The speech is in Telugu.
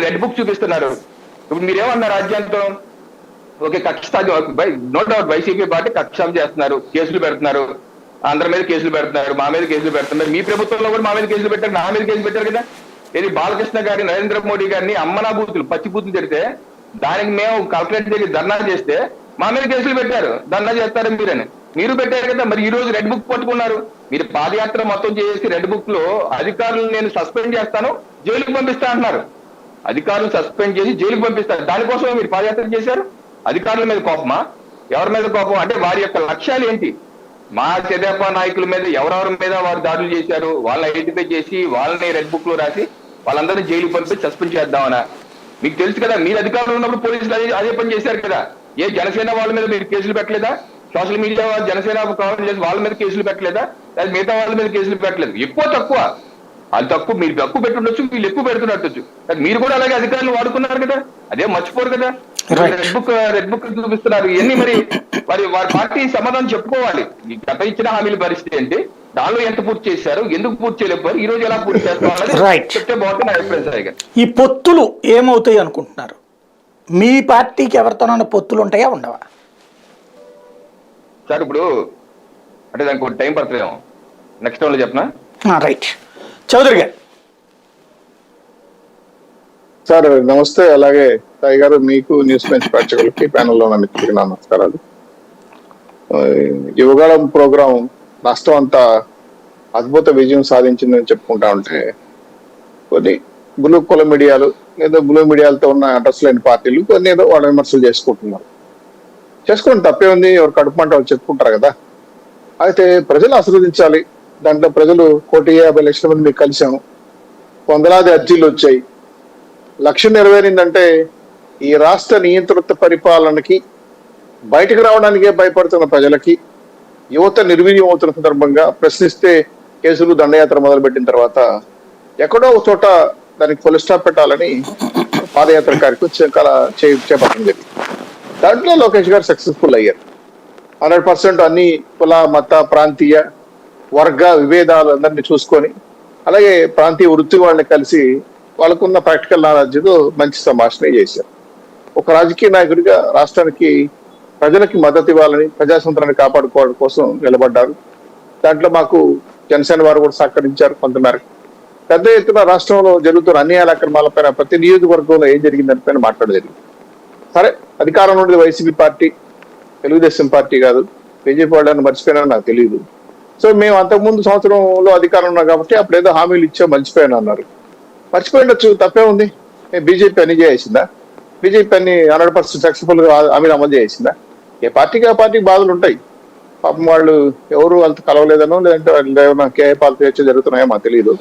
రెడ్ బుక్ చూపిస్తున్నారు. ఇప్పుడు మీరేమన్నారు రాజ్యాంగం? ఓకే, కక్ష నో డౌట్ వైసీపీ పార్టీ కక్ష చేస్తున్నారు, కేసులు పెడుతున్నారు, అందరి మీద కేసులు పెడుతున్నారు, మా మీద కేసులు పెడుతున్నారు. మీ ప్రభుత్వంలో కూడా మా మీద కేసులు పెట్టారు, నా మీద కేసులు పెట్టారు కదా. ఇది బాలకృష్ణ గారి, నరేంద్ర మోడీ గారిని అమ్మనా బూతులు, పచ్చి బూతులు తిడితే దానికి మేము కలెక్టరేట్ దగ్గర ధర్నా చేస్తే మా మీద కేసులు పెట్టారు. ధర్నా చేస్తారు మీరని మీరు పెట్టారు కదా. మరి ఈ రోజు రెడ్ బుక్ పట్టుకున్నారు. మీరు పాదయాత్ర మొత్తం చేసి రెడ్ బుక్ లో అధికారులు నేను సస్పెండ్ చేస్తాను, జైలుకి పంపిస్తా అంటున్నారు. అధికారులు సస్పెండ్ చేసి జైలుకి పంపిస్తారు. దానికోసమే మీరు పాదయాత్ర చేశారు. అధికారుల మీద కోపమా? ఎవరి మీద కోపం? అంటే వారి యొక్క లక్ష్యాలు ఏంటి? మా తెదేపా నాయకుల మీద ఎవరెవరి మీద వారు దాడులు చేశారు, వాళ్ళని ఐడెంటిఫై చేసి వాళ్ళని రెడ్ బుక్ లో రాసి వాళ్ళందరినీ జైలుకి పంపి సస్పెండ్ చేద్దామనా? మీకు తెలుసు కదా, మీరు అధికారులు ఉన్నప్పుడు పోలీసులు అదే పని చేశారు కదా. ఏ జనసేన వాళ్ళ మీద మీరు కేసులు పెట్టలేదా? సోషల్ మీడియా వాళ్ళు జనసేన కవర్ చేసి వాళ్ళ మీద కేసులు పెట్టలేదా? లేదా మిగతా వాళ్ళ మీద కేసులు పెట్టలేదు. ఎక్కువ తక్కువ వాళ్ళు తక్కువ, మీరు తక్కువ పెట్టుండొచ్చు, వీళ్ళు ఎక్కువ పెడుతున్నట్టు. మీరు కూడా అలాగే అధికారులు వాడుకున్నారు కదా, అదే మర్చిపోరు కదా. రెడ్ బుక్ చూపిస్తున్నారు. ఇవన్నీ మరి వారి పార్టీ సమాధానం చెప్పుకోవాలి. గత ఇచ్చిన హామీల పరిస్థితి ఏంటి, దానిలో ఎంత పూర్తి చేశారు, ఎందుకు పూర్తి చేయలేకపోయారు, ఈ రోజు ఎలా పూర్తి చేస్తామన్నది చెప్తే బాగుంటుంది నా అభిప్రాయం. ఈ పొత్తులు ఏమవుతాయి అనుకుంటున్నారు? మీ పార్టీకి ఎవరితోనైనా పొత్తులు ఉంటాయా, ఉండవా సార్? ఇప్పుడు అంటే దానికి టైం పడుతుందేమో, నెక్స్ట్ టైంలో చెప్పనా? రైట్, చౌదరి గారు. సార్ నమస్తే. అలాగే సాయి గారు, మీకు న్యూస్ బెంచ్ ప్రేక్షకులకి, ప్యానెల్లో ఉన్న మిత్రులకి నా నమస్కారాలు. యువగాళం ప్రోగ్రాం రాష్ట్రం అంతా అద్భుత విజయం సాధించిందని చెప్పుకుంటా ఉంటే కొన్ని బ్లూ కుల మీడియాలు లేదా బ్లూ మీడియాలతో ఉన్న అడ్రస్ లేని పార్టీలు కొన్ని ఏదో వాళ్ళ విమర్శలు చేసుకుంటున్నారు. చేసుకోండి, తప్పే ఉంది. ఎవరు కడుపుమంటే వాళ్ళు చెప్పుకుంటారు కదా. అయితే ప్రజలు ఆశీర్వదించాలి. దాంట్లో ప్రజలు 150,00,000 మంది మీకు కలిసాము, వందలాది అర్జీలు వచ్చాయి. లక్ష్యం నెరవేరిందంటే ఈ రాష్ట్ర నియంత్రిత పరిపాలనకి బయటకు రావడానికే భయపడుతున్న ప్రజలకి, యువత నిర్వీర్యం అవుతున్న సందర్భంగా ప్రశ్నిస్తే కేసులు, దండయాత్ర మొదలుపెట్టిన తర్వాత ఎక్కడో ఒక చోట దానికి ఫుల్ స్టాప్ పెట్టాలని పాదయాత్ర కార్యక్రమం చేపట్టడం జరిగింది. దాంట్లో లోకేష్ గారు సక్సెస్ఫుల్ అయ్యారు. 100% అన్ని కుల, మత, ప్రాంతీయ, వర్గ విభేదాలు అందరినీ చూసుకొని, అలాగే ప్రాంతీయ వృత్తి వాళ్ళని కలిసి వాళ్ళకున్న ప్రాక్టికల్ నాలెడ్జ్తో మంచి సంభాషణ చేశారు. ఒక రాజకీయ నాయకుడిగా రాష్ట్రానికి, ప్రజలకి మద్దతు ఇవ్వాలని, ప్రజాస్వామ్యాన్ని కాపాడుకోవడం కోసం నిలబడ్డారు. దాంట్లో మాకు జనసేన వారు కూడా సహకరించారు కొంతమేరకు. పెద్ద ఎత్తున రాష్ట్రంలో జరుగుతున్న అన్యాయాల అక్రమాలపైన ప్రతి నియోజకవర్గంలో ఏం జరిగిందని మాట్లాడలేదు. సరే, అధికారం నుండి వైసీపీ పార్టీ, తెలుగుదేశం పార్టీ కాదు, బీజేపీ వాళ్ళని మర్చిపోయినా నాకు తెలియదు. సో మేము అంతకుముందు సంవత్సరంలో అధికారం ఉన్నాం కాబట్టి అప్పుడు ఏదో హామీలు ఇచ్చా మర్చిపోయాను అన్నారు. మర్చిపోయిండొచ్చు, తప్పే ఉంది. బీజేపీ అన్ని చేసిందా? బీజేపీ అన్ని 100% సక్సెస్ఫుల్ గా హామీలు అమలు చేసిందా? ఏ పార్టీకి ఆ పార్టీకి బాధలు ఉంటాయి. పాపం వాళ్ళు ఎవరు వాళ్ళతో కలవలేదనో, లేదంటే వాళ్ళు ఏమైనా కేఏ పాలసీ జరుగుతున్నాయో మాకు తెలియదు.